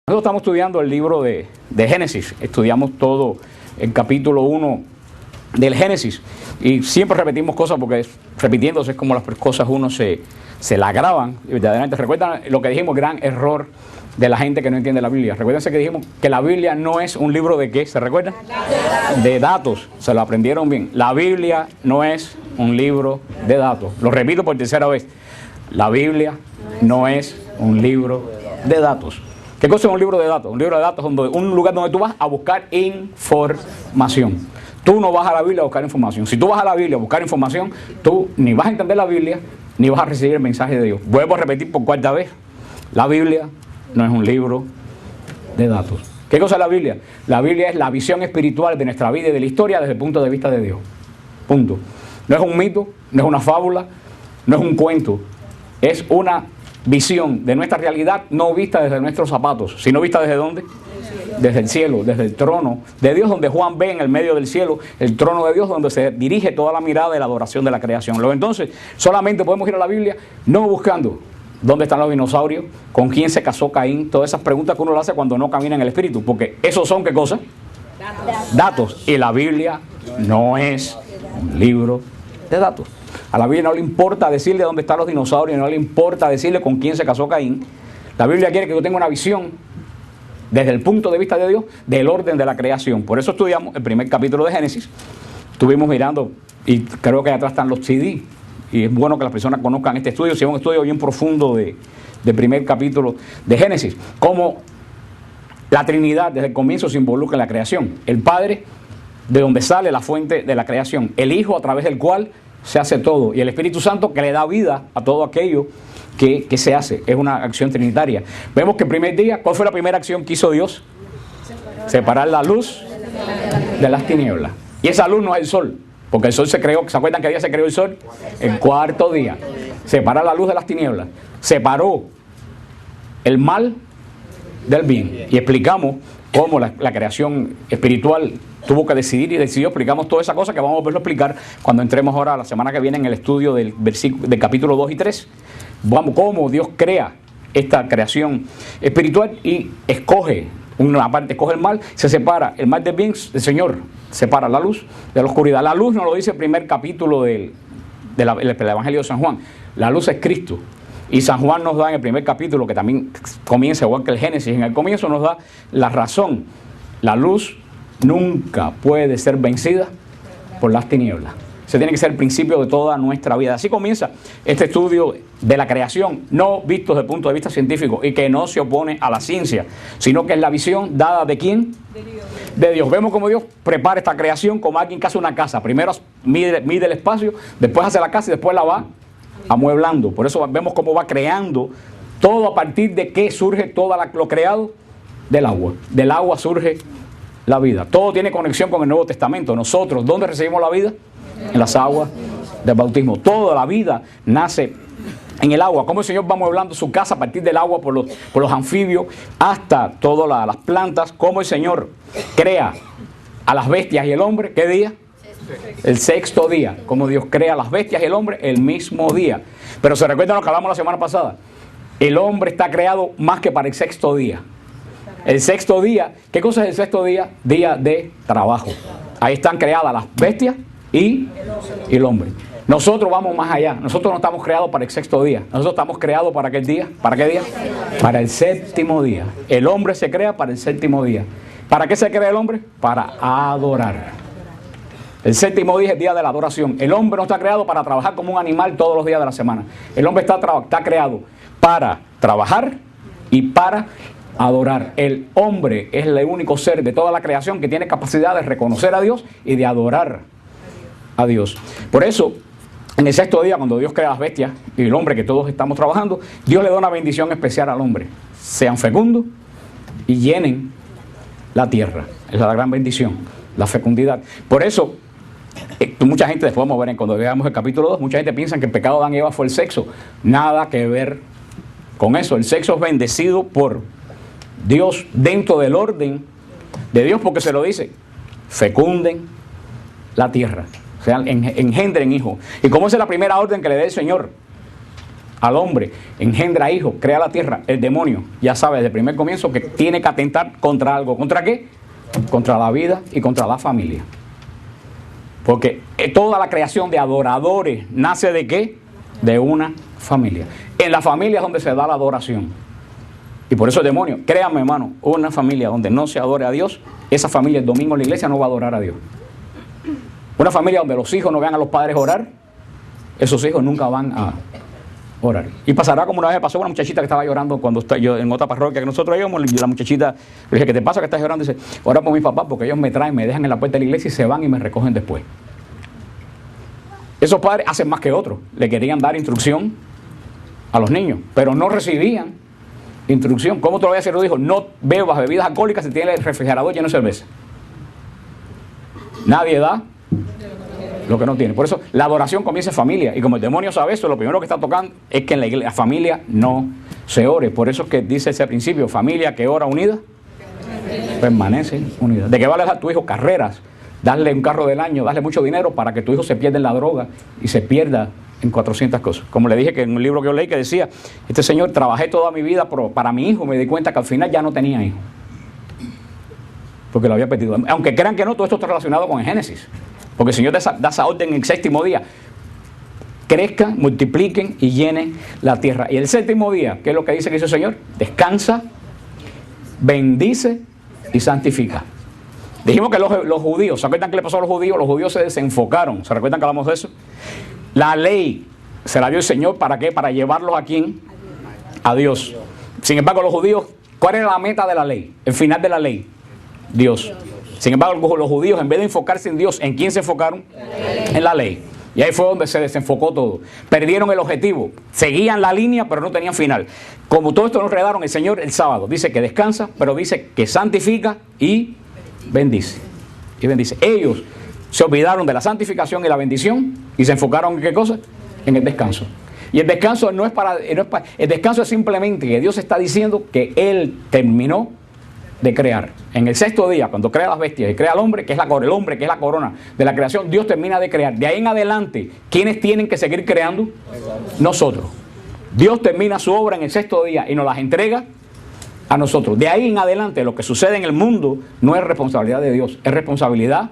Nosotros estamos estudiando el libro de Génesis, estudiamos todo el capítulo 1 del Génesis y siempre repetimos cosas porque repitiéndose es como las cosas uno se la graban y verdaderamente recuerdan lo que dijimos, gran error de la gente que no entiende la Biblia. Recuérdense que dijimos que la Biblia no es un libro de ¿qué? ¿Se recuerdan? De datos, se lo aprendieron bien. La Biblia no es un libro de datos. Lo repito por tercera vez, la Biblia no es un libro de datos. ¿Qué cosa es un libro de datos? Un libro de datos es un lugar donde tú vas a buscar información. Tú no vas a la Biblia a buscar información. Si tú vas a la Biblia a buscar información, tú ni vas a entender la Biblia, ni vas a recibir el mensaje de Dios. Vuelvo a repetir por cuarta vez. La Biblia no es un libro de datos. ¿Qué cosa es la Biblia? La Biblia es la visión espiritual de nuestra vida y de la historia desde el punto de vista de Dios. Punto. No es un mito, no es una fábula, no es un cuento. Es una visión de nuestra realidad no vista desde nuestros zapatos, sino vista desde ¿dónde? Desde el cielo, desde el trono de Dios, donde Juan ve en el medio del cielo el trono de Dios, donde se dirige toda la mirada de la adoración de la creación. Luego entonces solamente podemos ir a la Biblia no buscando dónde están los dinosaurios, con quién se casó Caín, todas esas preguntas que uno le hace cuando no camina en el Espíritu, porque esos son ¿qué cosa? Datos. Y la Biblia no es un libro de datos. A la Biblia no le importa decirle dónde están los dinosaurios, no le importa decirle con quién se casó Caín. La Biblia quiere que yo tenga una visión desde el punto de vista de Dios del orden de la creación. Por eso estudiamos el primer capítulo de Génesis. Estuvimos mirando, y creo que atrás están los CD, y es bueno que las personas conozcan este estudio, si es un estudio bien profundo del primer capítulo de Génesis. Cómo la Trinidad desde el comienzo se involucra en la creación. El Padre, de donde sale la fuente de la creación. El Hijo, a través del cual se hace todo, y el Espíritu Santo que le da vida a todo aquello que se hace. Es una acción trinitaria. Vemos que el primer día, ¿cuál fue la primera acción que hizo Dios? Separar la luz de las tinieblas. Y esa luz no es el sol, porque el sol se creó. ¿Se acuerdan qué día se creó el sol? El cuarto día. Separar la luz de las tinieblas. Separó el mal del bien. Y explicamos cómo la creación espiritual tuvo que decidir y decidió. Explicamos toda esa cosa que vamos a verlo explicar cuando entremos ahora la semana que viene en el estudio del capítulo 2 y 3. Vamos, cómo Dios crea esta creación espiritual y escoge una parte, escoge el mal, se separa el mal del bien. El Señor separa la luz de la oscuridad. La luz nos lo dice el primer capítulo del Evangelio de San Juan. La luz es Cristo. Y San Juan nos da en el primer capítulo, que también comienza igual que el Génesis, en el comienzo nos da la razón. La luz nunca puede ser vencida por las tinieblas. Ese tiene que ser el principio de toda nuestra vida. Así comienza este estudio de la creación, no visto desde el punto de vista científico y que no se opone a la ciencia, sino que es la visión dada ¿de quién? De Dios. De Dios. Vemos cómo Dios prepara esta creación como alguien que hace una casa. Primero mide el espacio, después hace la casa y después la va amueblando. Por eso vemos cómo va creando todo a partir de qué surge todo lo creado del agua. Del agua surge la vida. Todo tiene conexión con el Nuevo Testamento. Nosotros, ¿dónde recibimos la vida? En las aguas del bautismo. Toda la vida nace en el agua. Cómo el Señor va amueblando su casa a partir del agua por los anfibios hasta todas las plantas. Cómo el Señor crea a las bestias y el hombre. ¿Qué día? El sexto día. Cómo Dios crea a las bestias y el hombre el mismo día. Pero se recuerdan lo que hablamos la semana pasada. El hombre está creado más que para el sexto día. El sexto día, ¿qué cosa es el sexto día? Día de trabajo. Ahí están creadas las bestias y el hombre. Nosotros vamos más allá. Nosotros no estamos creados para el sexto día. Nosotros estamos creados para qué día. ¿Para qué día? Para el séptimo día. El hombre se crea para el séptimo día. ¿Para qué se crea el hombre? Para adorar. El séptimo día es el día de la adoración. El hombre no está creado para trabajar como un animal todos los días de la semana. El hombre está creado para trabajar y para adorar. El hombre es el único ser de toda la creación que tiene capacidad de reconocer a Dios y de adorar a Dios. Por eso, en el sexto día, cuando Dios crea las bestias y el hombre que todos estamos trabajando, Dios le da una bendición especial al hombre. Sean fecundos y llenen la tierra. Esa es la gran bendición, la fecundidad. Por eso, mucha gente, después vamos a ver cuando veamos el capítulo 2, mucha gente piensa que el pecado de Adán y Eva fue el sexo. Nada que ver con eso. El sexo es bendecido por Dios dentro del orden de Dios, porque se lo dice: fecunden la tierra, o sea, engendren hijos. ¿Y cómo es la primera orden que le da el Señor al hombre, engendra hijos, crea la tierra, el demonio ya sabe desde el primer comienzo que tiene que atentar contra algo. ¿Contra qué? Contra la vida y contra la familia. Porque toda la creación de adoradores nace ¿de qué? De una familia. En la familia es donde se da la adoración. Y por eso el demonio, créanme hermano, una familia donde no se adore a Dios, esa familia el domingo en la iglesia no va a adorar a Dios. Una familia donde los hijos no vean a los padres orar, esos hijos nunca van a orar. Y pasará como una vez pasó una muchachita que estaba llorando cuando yo en otra parroquia que nosotros íbamos, y la muchachita le dije, ¿qué te pasa que estás llorando? Y dice, ora por mi papá porque ellos me traen, me dejan en la puerta de la iglesia y se van y me recogen después. Esos padres hacen más que otros, le querían dar instrucción a los niños, pero no recibían instrucción. ¿Cómo te lo voy a decir? Lo dijo, no bebas bebidas alcohólicas si tienes el refrigerador lleno de cerveza. Nadie da lo que no tiene. Por eso la adoración comienza en familia. Y como el demonio sabe eso, lo primero que está tocando es que en la familia no se ore. Por eso es que dice ese principio, familia que ora unida, permanece unida. ¿De qué vale dar a tu hijo carreras? Darle un carro del año, darle mucho dinero para que tu hijo se pierda en la droga y se pierda en 400 cosas. Como le dije que en un libro que yo leí que decía, este señor, trabajé toda mi vida para mi hijo, me di cuenta que al final ya no tenía hijo. Porque lo había perdido. Aunque crean que no, todo esto está relacionado con el Génesis. Porque el Señor da esa orden en el séptimo día. Crezcan, multipliquen y llenen la tierra. Y el séptimo día, ¿qué es lo que dice que hizo el Señor? Descansa, bendice y santifica. Dijimos que los judíos, ¿se acuerdan qué le pasó a los judíos? Los judíos se desenfocaron. ¿Se recuerdan que hablamos de eso? La ley se la dio el Señor, ¿para qué? Para llevarlos a ¿quién? A Dios. Sin embargo, los judíos, ¿cuál era la meta de la ley? El final de la ley, Dios. Sin embargo, los judíos, en vez de enfocarse en Dios, ¿en quién se enfocaron? En la ley. Y ahí fue donde se desenfocó todo. Perdieron el objetivo. Seguían la línea, pero no tenían final. Como todo esto nos enredaron, el Señor el sábado dice que descansa, pero dice que santifica y bendice. Y bendice. Ellos se olvidaron de la santificación y la bendición y se enfocaron en ¿qué cosa? En el descanso. Y el descanso no es para el descanso es simplemente que Dios está diciendo que Él terminó de crear. En el sexto día, cuando crea las bestias y crea al hombre, que es el hombre, que es la corona de la creación, Dios termina de crear. De ahí en adelante, ¿quiénes tienen que seguir creando? Nosotros. Dios termina su obra en el sexto día y nos las entrega a nosotros. De ahí en adelante, lo que sucede en el mundo no es responsabilidad de Dios, es responsabilidad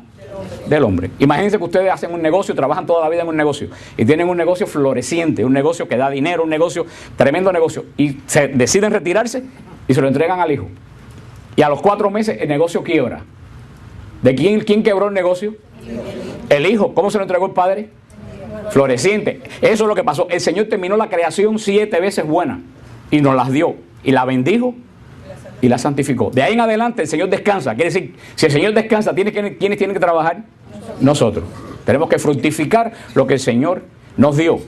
del hombre. Imagínense que ustedes hacen un negocio, trabajan toda la vida en un negocio y tienen un negocio floreciente, un negocio que da dinero, un negocio, tremendo negocio, y se deciden retirarse y se lo entregan al hijo. Y a los 4 meses el negocio quiebra. ¿De quién quebró el negocio? El hijo. ¿Cómo se lo entregó el padre? Floreciente. Eso es lo que pasó. El Señor terminó la creación 7 veces buena y nos las dio y la bendijo y la santificó. De ahí en adelante el Señor descansa. Quiere decir, si el Señor descansa, ¿quiénes tienen que trabajar? Nosotros. Tenemos que fructificar lo que el Señor nos dio.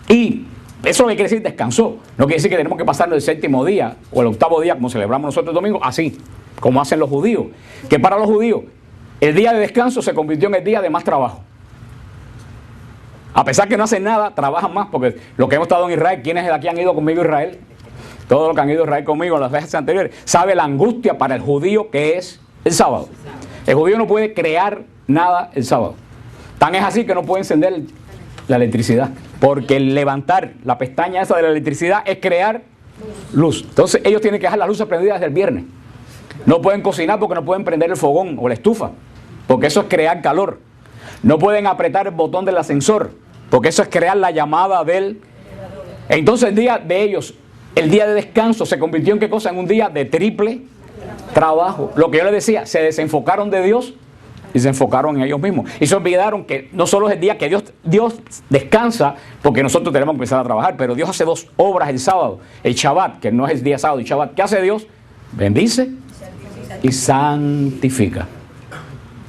Y eso lo que quiere decir descansó. No quiere decir que tenemos que pasarlo el séptimo día o el octavo día, como celebramos nosotros el domingo, así, como hacen los judíos. Que para los judíos, el día de descanso se convirtió en el día de más trabajo. A pesar que no hacen nada, trabajan más, porque los que hemos estado en Israel, ¿quiénes de aquí han ido conmigo a Israel? Todos los que han ido a Israel conmigo en las veces anteriores, sabe la angustia para el judío que es el sábado. El judío no puede crear nada el sábado. Tan es así que no puede encender la electricidad, porque el levantar la pestaña esa de la electricidad es crear luz. Entonces ellos tienen que dejar las luces prendidas desde el viernes. No pueden cocinar porque no pueden prender el fogón o la estufa, porque eso es crear calor. No pueden apretar el botón del ascensor, porque eso es crear la llamada del... Entonces el día de ellos, el día de descanso, se convirtió en ¿qué cosa? En un día de triple trabajo. Lo que yo les decía, se desenfocaron de Dios y se enfocaron en ellos mismos. Y se olvidaron que no solo es el día que Dios descansa, porque nosotros tenemos que empezar a trabajar, pero Dios hace 2 obras el sábado. El Shabbat, que no es el día sábado, el Shabbat. ¿Qué hace Dios? Bendice y santifica.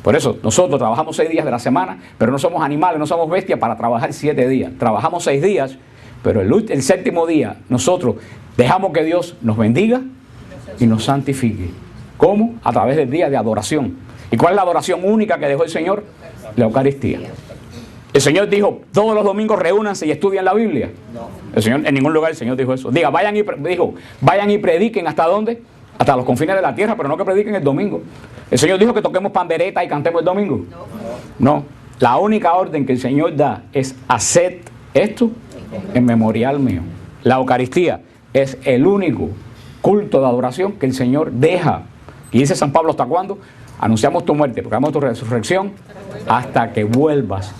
Por eso nosotros trabajamos 6 días de la semana, pero no somos animales, no somos bestias para trabajar 7 días. Trabajamos 6 días, pero el séptimo día nosotros dejamos que Dios nos bendiga y nos santifique. ¿Cómo? A través del día de adoración. ¿Y cuál es la adoración única que dejó el Señor? La Eucaristía. El Señor dijo, todos los domingos reúnanse y estudian la Biblia. El Señor, en ningún lugar el Señor dijo eso. Diga, vayan y prediquen, ¿hasta dónde? Hasta los confines de la tierra, pero no que prediquen el domingo. El Señor dijo que toquemos pandereta y cantemos el domingo. No. La única orden que el Señor da es haced esto en memorial mío. La Eucaristía es el único culto de adoración que el Señor deja. Y dice San Pablo, ¿hasta cuándo? Anunciamos tu muerte, proclamamos tu resurrección hasta que vuelvas.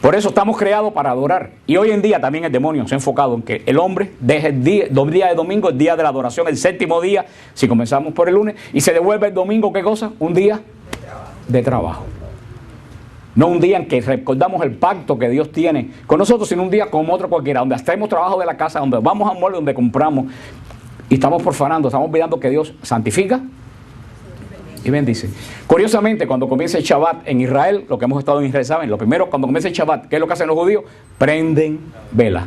Por eso estamos creados para adorar. Y hoy en día también el demonio se ha enfocado en que el hombre deje el día de domingo, el día de la adoración, el séptimo día, si comenzamos por el lunes, y se devuelve el domingo, ¿qué cosa? Un día de trabajo. No un día en que recordamos el pacto que Dios tiene con nosotros, sino un día como otro cualquiera, donde hacemos trabajo de la casa, donde vamos a mueble, donde compramos, y estamos profanando, estamos olvidando que Dios santifica y bendice. Curiosamente, cuando comienza el Shabbat en Israel, lo que hemos estado en Israel, ¿saben? Lo primero, cuando comienza el Shabbat, ¿qué es lo que hacen los judíos? Prenden vela.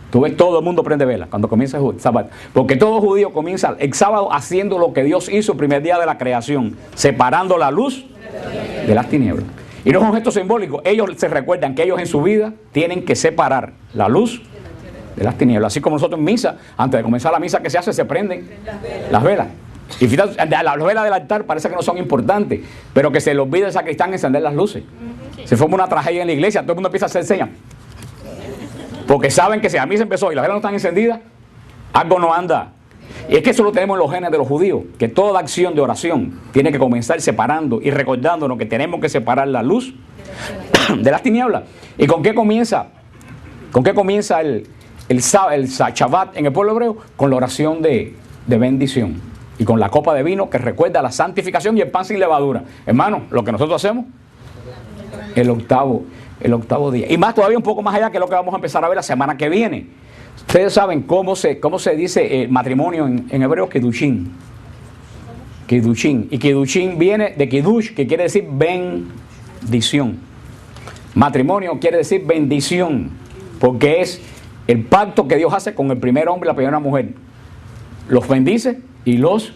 Tú ves, todo el mundo prende vela cuando comienza el Shabbat. Porque todo judío comienza el sábado haciendo lo que Dios hizo el primer día de la creación, separando la luz de las tinieblas. Y no es un gesto simbólico. Ellos se recuerdan que ellos en su vida tienen que separar la luz de las tinieblas. Así como nosotros en misa, antes de comenzar la misa que se hace, se prenden las velas. Y fíjate, las velas del altar parece que no son importantes, pero que se le olvida al sacristán encender las luces. Se forma una tragedia en la iglesia, todo el mundo empieza a hacer señas. Porque saben que si la misa empezó y las velas no están encendidas, algo no anda. Y es que eso lo tenemos en los genes de los judíos, que toda acción de oración tiene que comenzar separando y recordándonos que tenemos que separar la luz de las tinieblas. ¿Y con qué comienza? ¿Con qué comienza el Shabbat en el pueblo hebreo? Con la oración de bendición. Y con la copa de vino que recuerda la santificación y el pan sin levadura. Hermano, lo que nosotros hacemos el octavo día. Y más todavía un poco más allá, que es lo que vamos a empezar a ver la semana que viene. Ustedes saben cómo se dice matrimonio en hebreo, Kidushin. Kidushin. Y Kidushin viene de Kidush, que quiere decir bendición. Matrimonio quiere decir bendición, porque es el pacto que Dios hace con el primer hombre y la primera mujer. Los bendice y los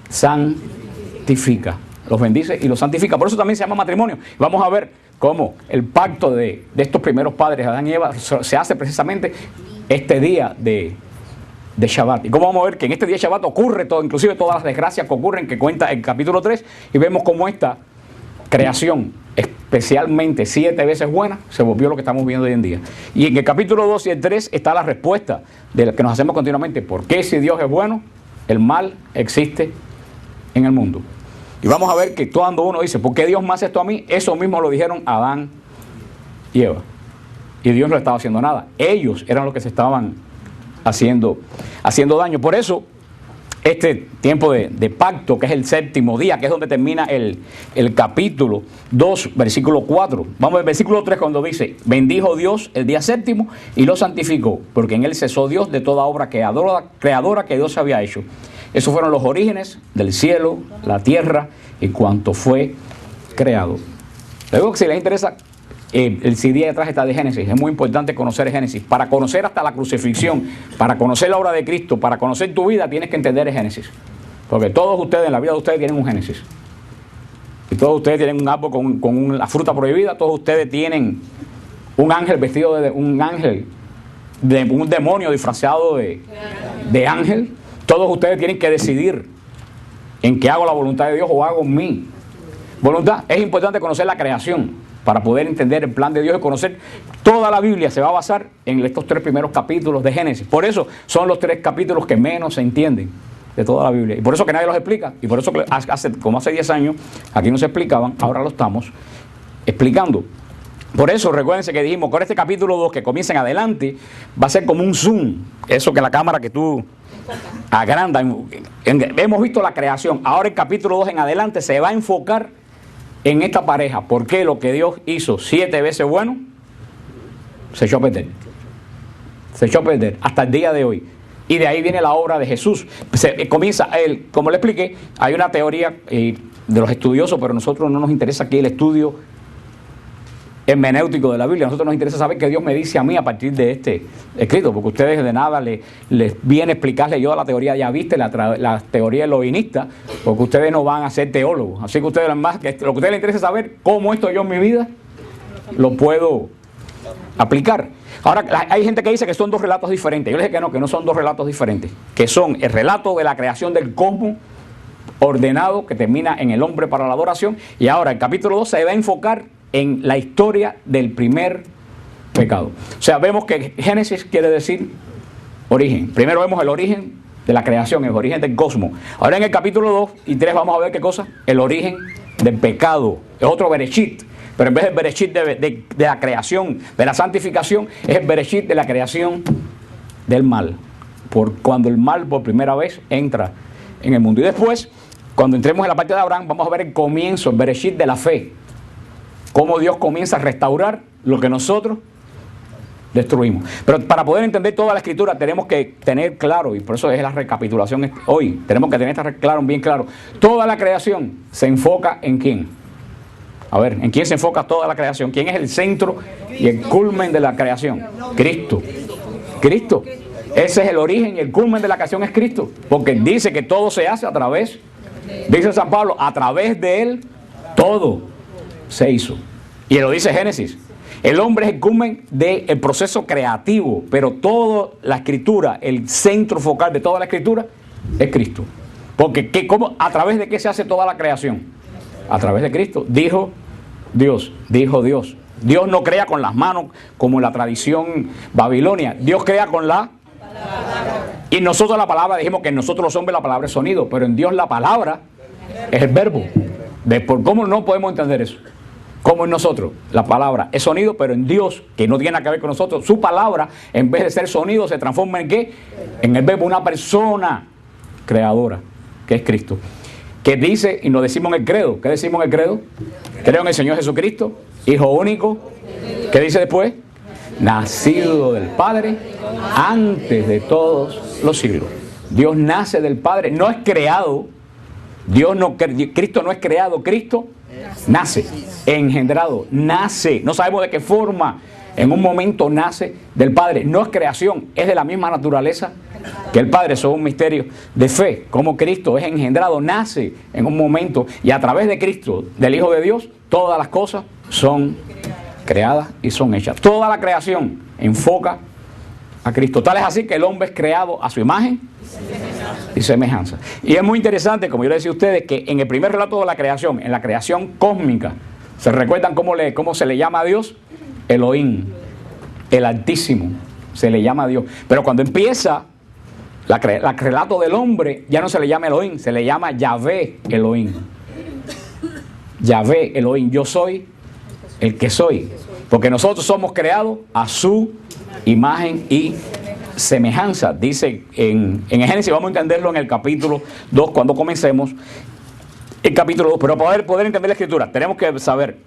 santifica. Los bendice y los santifica. Por eso también se llama matrimonio. Vamos a ver cómo el pacto de estos primeros padres, Adán y Eva, se hace precisamente este día de Shabbat. Y cómo vamos a ver que en este día de Shabbat ocurre todo, inclusive todas las desgracias que ocurren, que cuenta el capítulo 3, y vemos cómo esta creación, especialmente 7 veces buena, se volvió lo que estamos viendo hoy en día. Y en el capítulo 2 y el 3 está la respuesta de la que nos hacemos continuamente. ¿Por qué, si Dios es bueno, el mal existe en el mundo? Y vamos a ver que cuando uno dice, ¿por qué Dios me hace esto a mí? Eso mismo lo dijeron Adán y Eva. Y Dios no estaba haciendo nada. Ellos eran los que se estaban haciendo daño. Por eso, este tiempo de pacto, que es el séptimo día, que es donde termina el capítulo 2, versículo 4. Vamos al versículo 3 cuando dice, bendijo Dios el día séptimo y lo santificó, porque en él cesó Dios de toda obra creadora que Dios había hecho. Esos fueron los orígenes del cielo, la tierra y cuanto fue creado. Luego, si les interesa, el CD detrás está de Génesis. Es muy importante conocer el Génesis. Para conocer hasta la crucifixión, para conocer la obra de Cristo, para conocer tu vida, tienes que entender el Génesis. Porque todos ustedes, en la vida de ustedes, tienen un Génesis. Y todos ustedes tienen un árbol con la fruta prohibida. Todos ustedes tienen un ángel vestido de un ángel, de un demonio disfrazado de ángel. Todos ustedes tienen que decidir en qué hago la voluntad de Dios o hago mi voluntad. Es importante conocer la creación para poder entender el plan de Dios y conocer toda la Biblia. Se va a basar en estos 3 primeros capítulos de Génesis. Por eso son los 3 capítulos que menos se entienden de toda la Biblia. Y por eso que nadie los explica. Y por eso que hace 10 años aquí no se explicaban, ahora lo estamos explicando. Por eso recuérdense que dijimos, con este capítulo 2 que comienza en adelante, va a ser como un zoom. Eso que la cámara que tú agranda. Hemos visto la creación. Ahora el capítulo 2 en adelante se va a enfocar en esta pareja. Porque lo que Dios hizo 7 veces bueno, se echó a perder. Se echó a perder hasta el día de hoy. Y de ahí viene la obra de Jesús. Comienza, como le expliqué, hay una teoría de los estudiosos, pero a nosotros no nos interesa aquí el estudio hermenéutico de la Biblia. A nosotros nos interesa saber qué Dios me dice a mí a partir de este escrito, porque ustedes de nada les viene a explicarle yo la teoría ya viste, la teoría elohinista, porque ustedes no van a ser teólogos. Así que ustedes más que lo que a ustedes les interesa es saber cómo esto yo en mi vida lo puedo aplicar. Ahora, hay gente que dice que son 2 relatos diferentes. Yo les dije que no son 2 relatos diferentes, que son el relato de la creación del cosmos ordenado que termina en el hombre para la adoración, y ahora el capítulo 2 se va a enfocar en la historia del primer pecado. O sea, vemos que Génesis quiere decir origen. Primero vemos el origen de la creación, el origen del cosmos. Ahora en el capítulo 2 y 3 vamos a ver qué cosa, el origen del pecado. Es otro Bereshit, pero en vez del Bereshit de la creación, de la santificación, es el Bereshit de la creación del mal. Por cuando el mal por primera vez entra en el mundo. Y después, cuando entremos en la parte de Abraham, vamos a ver el comienzo, el Bereshit de la fe. Cómo Dios comienza a restaurar lo que nosotros destruimos. Pero para poder entender toda la escritura tenemos que tener claro, y por eso es la recapitulación hoy, tenemos que tener claro, bien claro, toda la creación se enfoca en quién. A ver, ¿en quién se enfoca toda la creación? ¿Quién es el centro y el culmen de la creación? Cristo. Cristo. Ese es el origen y el culmen de la creación, es Cristo. Porque dice que todo se hace a través, dice San Pablo, a través de Él todo se hizo. Y lo dice Génesis. El hombre es el culmen del proceso creativo, pero toda la escritura, el centro focal de toda la escritura es Cristo. Porque ¿a través de qué se hace toda la creación? A través de Cristo. Dijo Dios. Dios no crea con las manos como en la tradición babilonia. Dios crea con la palabra. Y nosotros la palabra, dijimos que en nosotros los hombres la palabra es sonido, pero en Dios la palabra es el verbo. ¿Cómo no podemos entender eso? Como en nosotros, la palabra es sonido, pero en Dios, que no tiene nada que ver con nosotros, su palabra, en vez de ser sonido, se transforma en ¿qué? En el verbo, una persona creadora, que es Cristo. Que dice, y nos decimos en el credo, ¿qué decimos en el credo? Creo en el Señor Jesucristo, Hijo único. ¿Qué dice después? Nacido del Padre antes de todos los siglos. Dios nace del Padre, no es creado. Cristo no es creado, Cristo nace, engendrado, nace, no sabemos de qué forma, en un momento nace del Padre, no es creación, es de la misma naturaleza que el Padre. Eso es un misterio de fe, como Cristo es engendrado, nace en un momento, y a través de Cristo, del Hijo de Dios, todas las cosas son creadas y son hechas. Toda la creación enfoca a Cristo. Tal es así que el hombre es creado a su imagen y semejanza. Y es muy interesante, como yo le decía a ustedes, que en el primer relato de la creación, en la creación cósmica, ¿se recuerdan cómo se le llama a Dios? Elohim, el Altísimo, se le llama a Dios. Pero cuando empieza el relato del hombre, ya no se le llama Elohim, se le llama Yahvé Elohim. Yahvé Elohim, yo soy el que soy. Porque nosotros somos creados a su imagen y semejanza. Dice en Génesis, vamos a entenderlo en el capítulo 2 cuando comencemos el capítulo 2, pero para poder entender la escritura tenemos que saber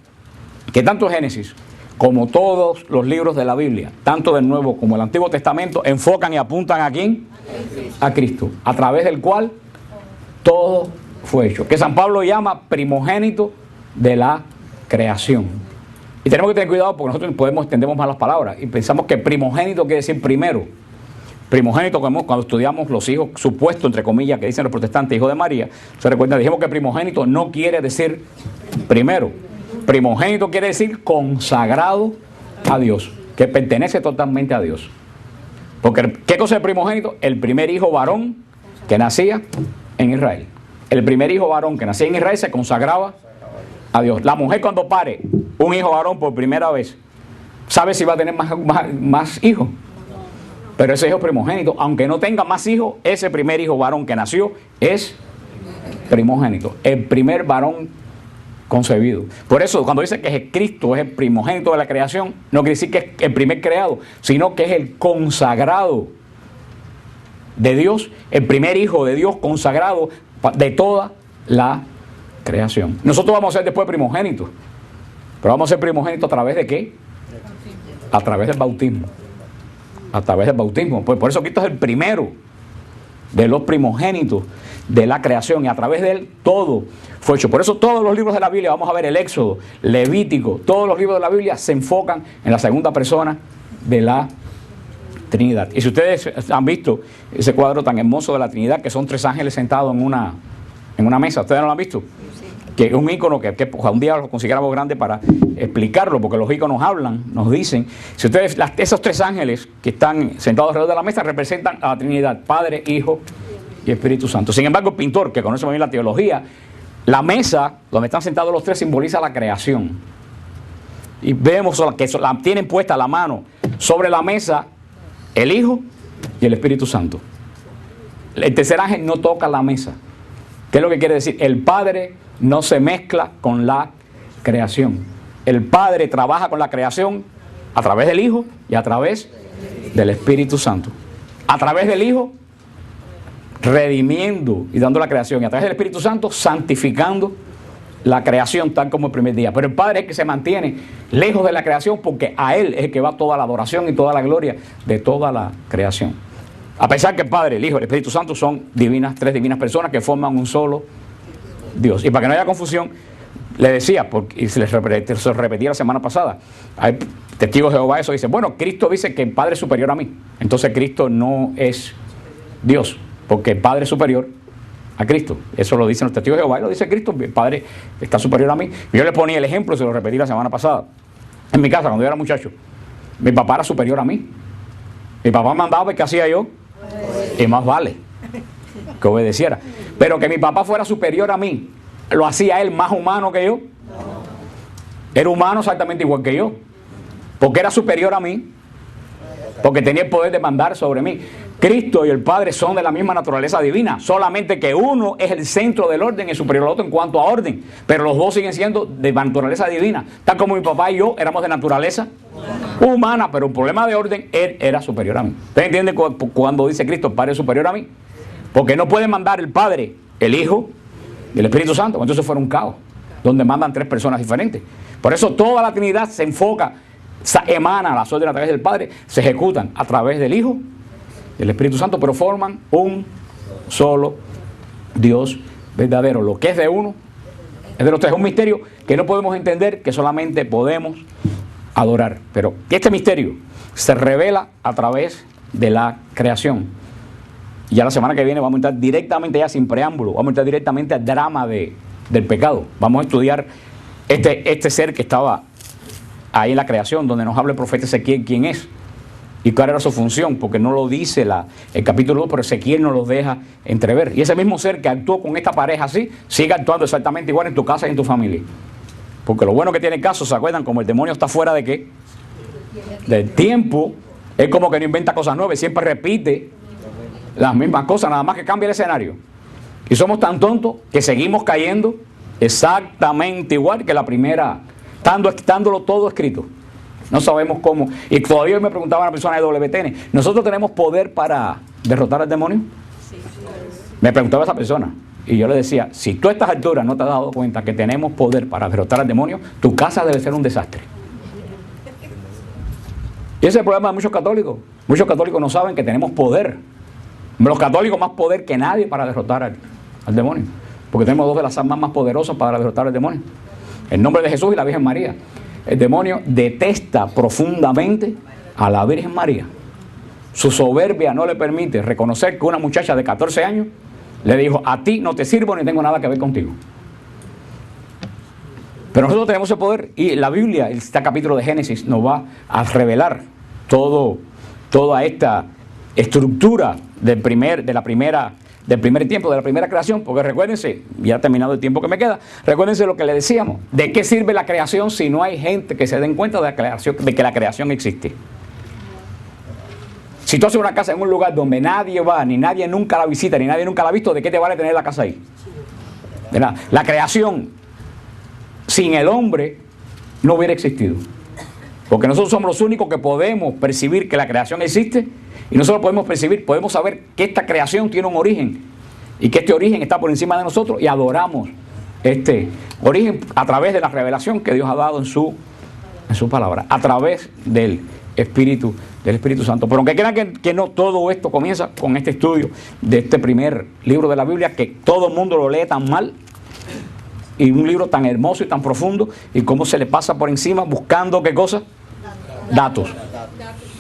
que tanto Génesis como todos los libros de la Biblia, tanto del Nuevo como el Antiguo Testamento, enfocan y apuntan ¿a quién? A Cristo, a través del cual todo fue hecho, que San Pablo llama primogénito de la creación. Y tenemos que tener cuidado porque nosotros entendemos mal las palabras y pensamos que primogénito quiere decir primero. Primogénito, cuando estudiamos los hijos supuestos, entre comillas, que dicen los protestantes, hijo de María, se recuerda, dijimos que primogénito no quiere decir primero. Primogénito quiere decir consagrado a Dios, que pertenece totalmente a Dios. Porque, ¿qué cosa es primogénito? El primer hijo varón que nacía en Israel. El primer hijo varón que nacía en Israel se consagraba a Dios. La mujer cuando pare un hijo varón por primera vez, ¿sabe si va a tener más hijos? Pero ese hijo primogénito, aunque no tenga más hijos, ese primer hijo varón que nació es primogénito, el primer varón concebido. Por eso cuando dice que Cristo es el primogénito de la creación, no quiere decir que es el primer creado, sino que es el consagrado de Dios, el primer hijo de Dios consagrado de toda la creación. Nosotros vamos a ser después primogénitos, pero vamos a ser primogénitos a través de ¿qué? A través del bautismo. A través del bautismo. Pues por eso Cristo es el primero de los primogénitos de la creación y a través de él todo fue hecho. Por eso todos los libros de la Biblia, vamos a ver el Éxodo, Levítico, todos los libros de la Biblia se enfocan en la segunda persona de la Trinidad. Y si ustedes han visto ese cuadro tan hermoso de la Trinidad, que son 3 ángeles sentados en una mesa, ¿ustedes no lo han visto? Que es un ícono que un día lo consiguiéramos grande para explicarlo, porque los íconos hablan, nos dicen. Si ustedes, esos 3 ángeles que están sentados alrededor de la mesa representan a la Trinidad, Padre, Hijo y Espíritu Santo. Sin embargo, el pintor, que conoce muy bien la teología, la mesa donde están sentados los 3 simboliza la creación. y vemos que la tienen puesta la mano sobre la mesa el Hijo y el Espíritu Santo. El tercer ángel no toca la mesa. ¿Qué es lo que quiere decir? El Padre no se mezcla con la creación. El Padre trabaja con la creación a través del Hijo y a través del Espíritu Santo. A través del Hijo, redimiendo y dando la creación, y a través del Espíritu Santo, santificando la creación tal como el primer día. Pero el Padre es el que se mantiene lejos de la creación, porque a Él es el que va toda la adoración y toda la gloria de toda la creación. A pesar que el Padre, el Hijo y el Espíritu Santo son tres divinas personas que forman un solo Dios. Y para que no haya confusión, le decía, y se repetía la semana pasada, hay testigos de Jehová, eso dice, bueno, Cristo dice que el Padre es superior a mí. Entonces Cristo no es Dios, porque el Padre es superior a Cristo. Eso lo dicen los testigos de Jehová y lo dice Cristo, el Padre está superior a mí. Yo le ponía el ejemplo, se lo repetí la semana pasada. En mi casa, cuando yo era muchacho, mi papá era superior a mí. Mi papá mandaba y ¿qué hacía yo? Y más vale que obedeciera. Pero que mi papá fuera superior a mí, ¿lo hacía él más humano que yo? Era humano exactamente igual que yo. Porque era superior a mí, porque tenía el poder de mandar sobre mí. Cristo y el Padre son de la misma naturaleza divina, solamente que uno es el centro del orden y superior al otro en cuanto a orden, pero los dos siguen siendo de naturaleza divina, tal como mi papá y yo éramos de naturaleza humana, pero un problema de orden, él era superior a mí. ¿Usted entiende cuando dice Cristo, el Padre es superior a mí? Porque no puede mandar el Padre, el Hijo y el Espíritu Santo, entonces fuera un caos, donde mandan tres personas diferentes. Por eso toda la Trinidad se enfoca, emana las órdenes a través del Padre, se ejecutan a través del Hijo y el Espíritu Santo, pero forman un solo Dios verdadero. Lo que es de uno es de los tres. Es un misterio que no podemos entender, que solamente podemos adorar. Pero este misterio se revela a través de la creación. Y ya la semana que viene vamos a entrar directamente, ya sin preámbulo, vamos a entrar directamente al drama del pecado. Vamos a estudiar este ser que estaba ahí en la creación, donde nos habla el profeta Ezequiel quién es y cuál era su función, porque no lo dice el capítulo 2, pero Ezequiel nos lo deja entrever. Y ese mismo ser que actuó con esta pareja así, sigue actuando exactamente igual en tu casa y en tu familia. Porque lo bueno que tiene el caso, ¿se acuerdan? Como el demonio está fuera de qué? Del tiempo, es como que no inventa cosas nuevas, siempre repite las mismas cosas, nada más que cambia el escenario. Y somos tan tontos que seguimos cayendo exactamente igual que la primera, estándolo todo escrito. No sabemos cómo. Y todavía me preguntaba una persona de WTN, ¿nosotros tenemos poder para derrotar al demonio? Sí. Me preguntaba esa persona. Y yo le decía, si tú a estas alturas no te has dado cuenta que tenemos poder para derrotar al demonio, tu casa debe ser un desastre. Y ese es el problema de muchos católicos. Muchos católicos no saben que tenemos poder. Los católicos más poder que nadie para derrotar al demonio. Porque tenemos dos de las armas más poderosas para derrotar al demonio. El nombre de Jesús y la Virgen María. El demonio detesta profundamente a la Virgen María. Su soberbia no le permite reconocer que una muchacha de 14 años le dijo, a ti no te sirvo ni tengo nada que ver contigo. Pero nosotros tenemos ese poder y la Biblia, este capítulo de Génesis, nos va a revelar toda esta estructura del primer tiempo, de la primera creación, porque recuérdense, ya ha terminado el tiempo que me queda, recuérdense lo que le decíamos, ¿de qué sirve la creación si no hay gente que se den cuenta de que la creación existe? Si tú haces una casa en un lugar donde nadie va, ni nadie nunca la visita, ni nadie nunca la ha visto, ¿de qué te vale tener la casa ahí? ¿Verdad? La creación sin el hombre no hubiera existido, porque nosotros somos los únicos que podemos percibir que la creación existe. Y nosotros podemos percibir, podemos saber que esta creación tiene un origen y que este origen está por encima de nosotros y adoramos este origen a través de la revelación que Dios ha dado en su palabra, a través del Espíritu Santo. Pero aunque crean que no, todo esto comienza con este estudio de este primer libro de la Biblia, que todo el mundo lo lee tan mal, y un libro tan hermoso y tan profundo, y cómo se le pasa por encima buscando ¿qué cosa?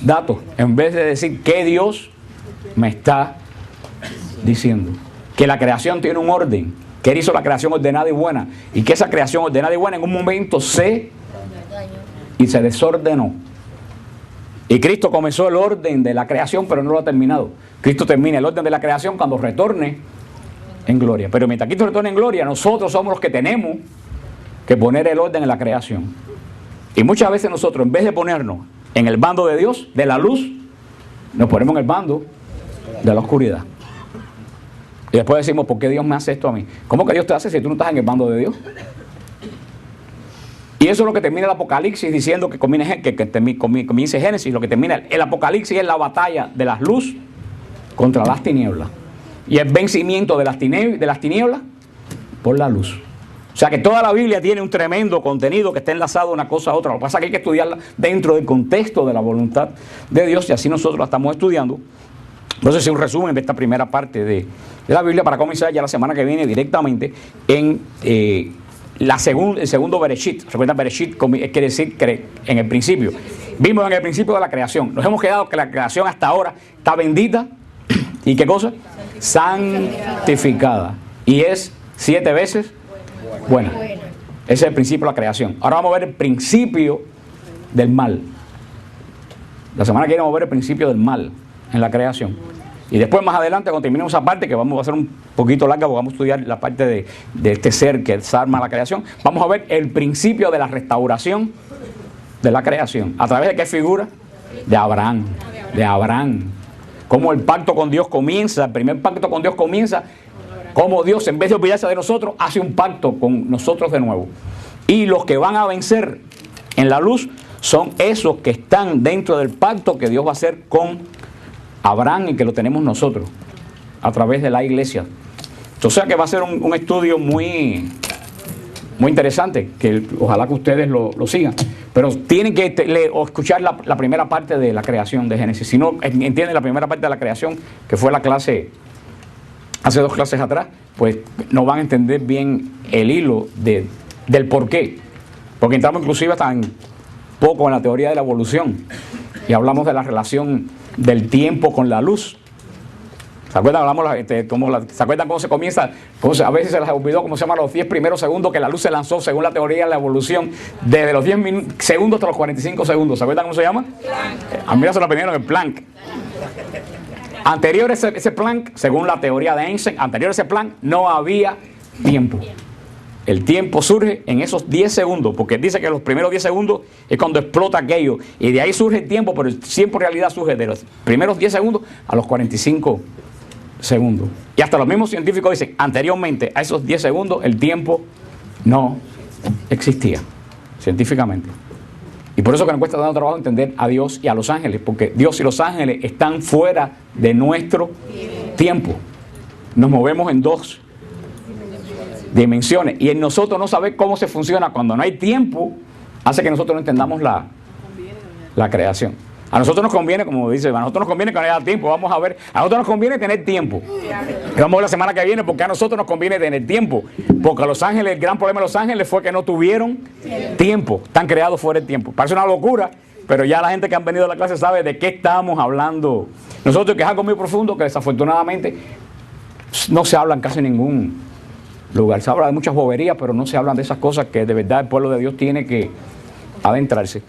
Datos, en vez de decir qué Dios me está diciendo, que la creación tiene un orden, que Él hizo la creación ordenada y buena, y que esa creación ordenada y buena en un momento se desordenó. Y Cristo comenzó el orden de la creación, pero no lo ha terminado. Cristo termina el orden de la creación cuando retorne en gloria. Pero mientras Cristo retorne en gloria, nosotros somos los que tenemos que poner el orden en la creación. Y muchas veces nosotros, en vez de ponernos en el bando de Dios, de la luz, nos ponemos en el bando de la oscuridad. Y después decimos, ¿por qué Dios me hace esto a mí? ¿Cómo que Dios te hace si tú no estás en el bando de Dios? Y eso es lo que termina el Apocalipsis diciendo que comience Génesis. Lo que termina el Apocalipsis es la batalla de las luces contra las tinieblas. Y el vencimiento de las tinieblas por la luz. O sea que toda la Biblia tiene un tremendo contenido que está enlazado una cosa a otra. Lo que pasa es que hay que estudiarla dentro del contexto de la voluntad de Dios, y así nosotros la estamos estudiando. Entonces es un resumen de esta primera parte de la Biblia para comenzar ya la semana que viene directamente en el segundo Bereshit. Recuerda, Bereshit quiere decir que en el principio. Vimos en el principio de la creación. Nos hemos quedado que la creación hasta ahora está bendita. ¿Y qué cosa? Santificada. Y es 7 veces buena. Ese es el principio de la creación. Ahora vamos a ver el principio del mal. La semana que viene vamos a ver el principio del mal en la creación. Y después más adelante, cuando terminemos esa parte, que vamos a hacer un poquito larga, porque vamos a estudiar la parte de este ser que desarma la creación, vamos a ver el principio de la restauración de la creación. ¿A través de qué figura? De Abraham. De Abraham. Cómo el pacto con Dios comienza, el primer pacto con Dios comienza, cómo Dios, en vez de olvidarse de nosotros, hace un pacto con nosotros de nuevo. Y los que van a vencer en la luz son esos que están dentro del pacto que Dios va a hacer con Abraham y que lo tenemos nosotros a través de la iglesia. Entonces, que va a ser un estudio muy interesante, que ojalá que ustedes lo sigan. Pero tienen que escuchar la primera parte de la creación de Génesis. Si no entienden la primera parte de la creación, que fue la clase hace 2 clases atrás, pues no van a entender bien el hilo del por qué. Porque entramos inclusive tan poco en la teoría de la evolución y hablamos de la relación del tiempo con la luz. ¿Se acuerdan? ¿Se acuerdan cómo se comienza? A veces se les olvidó cómo se llama los 10 primeros segundos que la luz se lanzó según la teoría de la evolución, desde los 10 segundos hasta los 45 segundos. ¿Se acuerdan cómo se llama? A mí se lo aprendieron en Planck. Anterior a ese Planck, según la teoría de Einstein, anterior a ese Planck no había tiempo. El tiempo surge en esos 10 segundos, porque dice que los primeros 10 segundos es cuando explota aquello, y de ahí surge el tiempo, pero el tiempo en realidad surge de los primeros 10 segundos a los 45 segundos. Y hasta los mismos científicos dicen, anteriormente a esos 10 segundos el tiempo no existía, científicamente. Y por eso que nos cuesta tanto trabajo entender a Dios y a los ángeles, porque Dios y los ángeles están fuera de nuestro tiempo. Nos movemos en 2 dimensiones, y en nosotros no saber cómo se funciona cuando no hay tiempo hace que nosotros no entendamos la creación. A nosotros nos conviene, como dice, a nosotros nos conviene que no haya tiempo. Vamos a ver, a nosotros nos conviene tener tiempo. Y vamos a ver la semana que viene porque a nosotros nos conviene tener tiempo. Porque a los ángeles, el gran problema de los ángeles fue que no tuvieron tiempo. Están creados fuera del tiempo. Parece una locura, pero ya la gente que han venido a la clase sabe de qué estamos hablando. Nosotros, que es algo muy profundo, que desafortunadamente no se habla en casi ningún lugar. Se habla de muchas boberías, pero no se hablan de esas cosas que de verdad el pueblo de Dios tiene que adentrarse.